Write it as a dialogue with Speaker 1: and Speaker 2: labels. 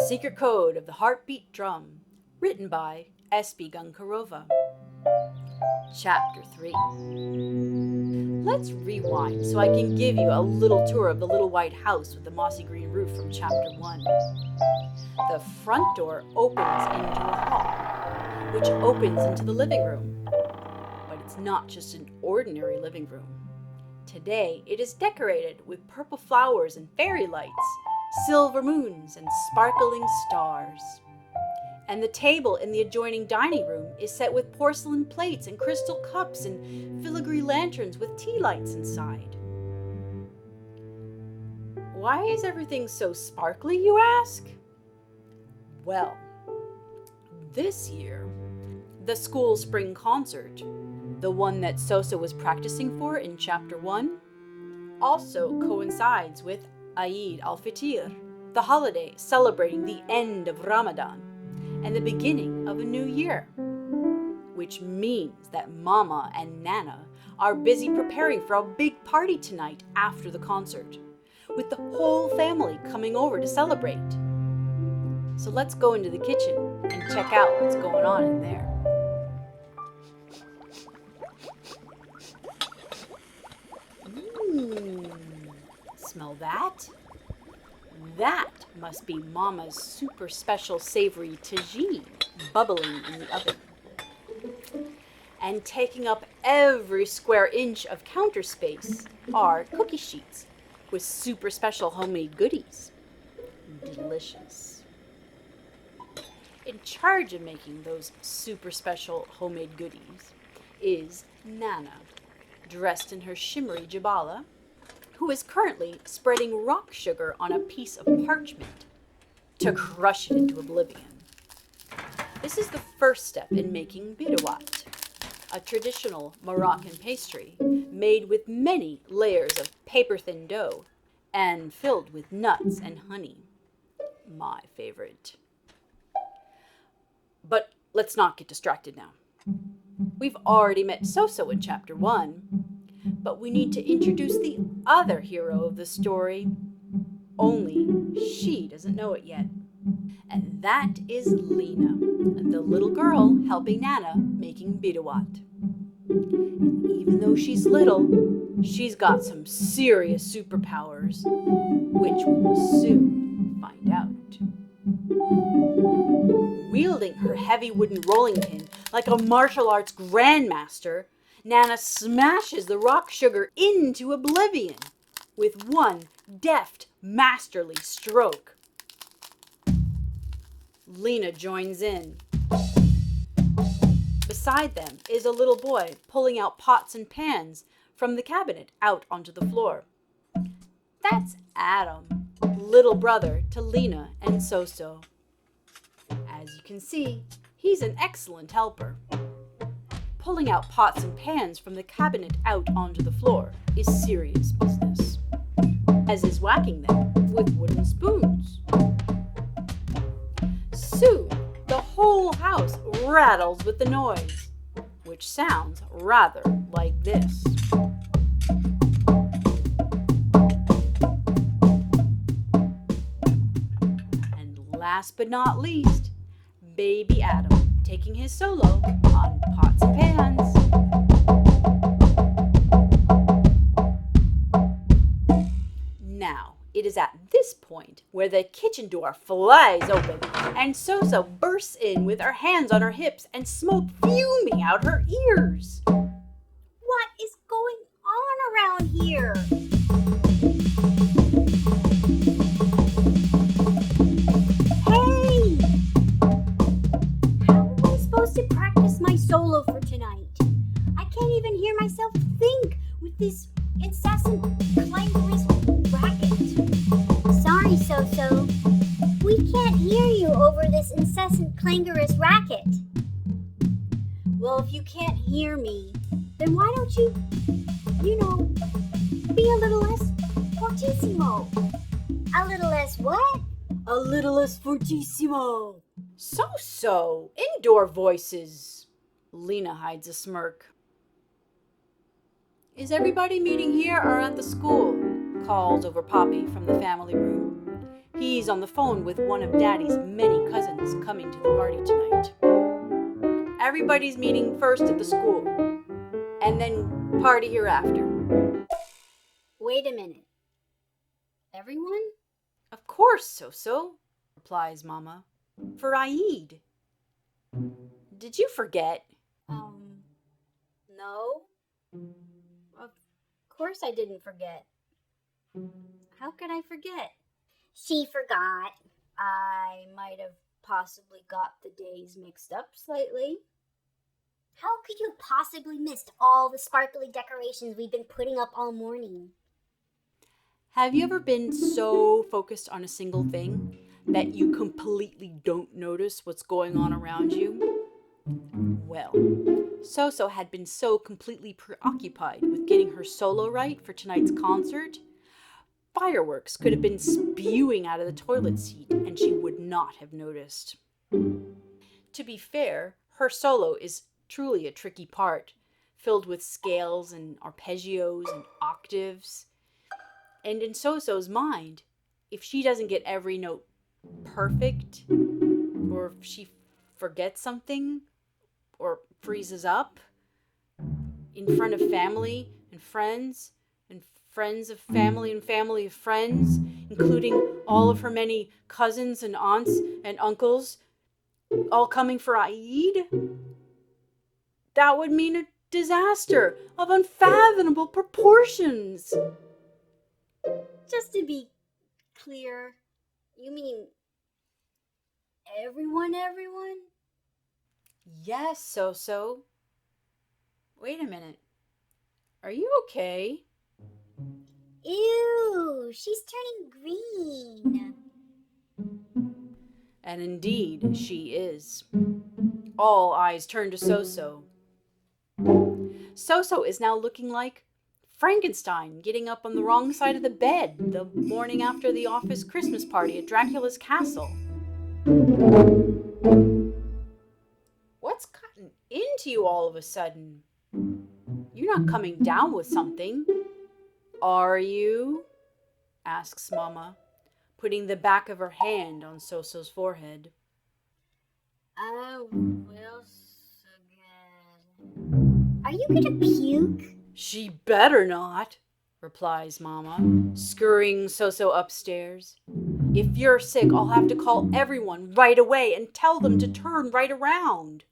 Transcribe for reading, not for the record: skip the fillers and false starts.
Speaker 1: Secret Code of the Heartbeat Drum, written by S.B. Gunkarova. Chapter 3. Let's rewind so I can give you a little tour of the little white house with the mossy green roof from Chapter 1. The front door opens into a hall, which opens into the living room. But it's not just an ordinary living room. Today, it is decorated with purple flowers and fairy lights, silver moons, and sparkling stars. And the table in the adjoining dining room is set with porcelain plates and crystal cups and filigree lanterns with tea lights inside. Why is everything so sparkly, you ask? Well, this year, the school spring concert, the one that Sosa was practicing for in Chapter 1, also coincides with Eid al-Fitr, the holiday celebrating the end of Ramadan and the beginning of a new year, which means that Mama and Nana are busy preparing for a big party tonight after the concert, with the whole family coming over to celebrate. So let's go into the kitchen and check out what's going on in there. Smell that? That must be Mama's super special savory tagine bubbling in the oven. And taking up every square inch of counter space are cookie sheets with super special homemade goodies. Delicious. In charge of making those super special homemade goodies is Nana, dressed in her shimmery jabala, who is currently spreading rock sugar on a piece of parchment to crush it into oblivion. This is the first step in making bidawat, a traditional Moroccan pastry made with many layers of paper-thin dough and filled with nuts and honey. My favorite. But let's not get distracted now. We've already met Soso in Chapter 1, but we need to introduce the other hero of the story. Only she doesn't know it yet. And that is Lina, the little girl helping Nana making bidawat. And even though she's little, she's got some serious superpowers, which we will soon find out. Wielding her heavy wooden rolling pin like a martial arts grandmaster, Nana smashes the rock sugar into oblivion with one deft, masterly stroke. Lina joins in. Beside them is a little boy pulling out pots and pans from the cabinet out onto the floor. That's Adam, little brother to Lina and Soso. As you can see, he's an excellent helper. Pulling out pots and pans from the cabinet out onto the floor is serious business, as is whacking them with wooden spoons. Soon, the whole house rattles with the noise, which sounds rather like this. And last but not least, baby Adam taking his solo on pots and pans. Now, it is at this point where the kitchen door flies open and Sosa bursts in with her hands on her hips and smoke fuming out her ears.
Speaker 2: What is going on around here? Hey! How am I supposed to practice my solo for tonight? I can't even hear myself think with this incessant clangorous racket. Sorry, Soso. We can't hear you over this incessant clangorous racket. Well, if you can't hear me, then why don't you, be a little less fortissimo? A little less what? A little less fortissimo.
Speaker 1: So, indoor voices. Lina hides a smirk. Is everybody meeting here or at the school? Calls over Poppy from the family room. He's on the phone with one of Daddy's many cousins coming to the party tonight. Everybody's meeting first at the school, and then party hereafter.
Speaker 2: Wait a minute. Everyone?
Speaker 1: Of course, So-So, replies Mama. For Aid. Did you forget?
Speaker 2: No. Of course I didn't forget. How could I forget? She forgot. I might have possibly got the days mixed up slightly. How could you have possibly missed all the sparkly decorations we've been putting up all morning?
Speaker 1: Have you ever been so focused on a single thing that you completely don't notice what's going on around you? Well, So-So had been so completely preoccupied with getting her solo right for tonight's concert, fireworks could have been spewing out of the toilet seat and she would not have noticed. To be fair, her solo is truly a tricky part, filled with scales and arpeggios and octaves. And in So-So's mind, if she doesn't get every note perfect, or if she forgets something, or freezes up in front of family and friends of family and family of friends, including all of her many cousins and aunts and uncles, all coming for Eid, that would mean a disaster of unfathomable proportions.
Speaker 2: Just to be clear, you mean everyone?
Speaker 1: Yes, So-So. Wait a minute. Are you okay?
Speaker 2: Ew, she's turning green.
Speaker 1: And indeed, she is. All eyes turn to So-So. So-So is now looking like Frankenstein getting up on the wrong side of the bed the morning after the office Christmas party at Dracula's castle. What's gotten into you all of a sudden? You're not coming down with something, are you? Asks Mama, putting the back of her hand on So-So's forehead.
Speaker 2: Well, again. Are you gonna puke?
Speaker 1: She better not, replies Mama, scurrying So-So upstairs. If you're sick, I'll have to call everyone right away and tell them to turn right around.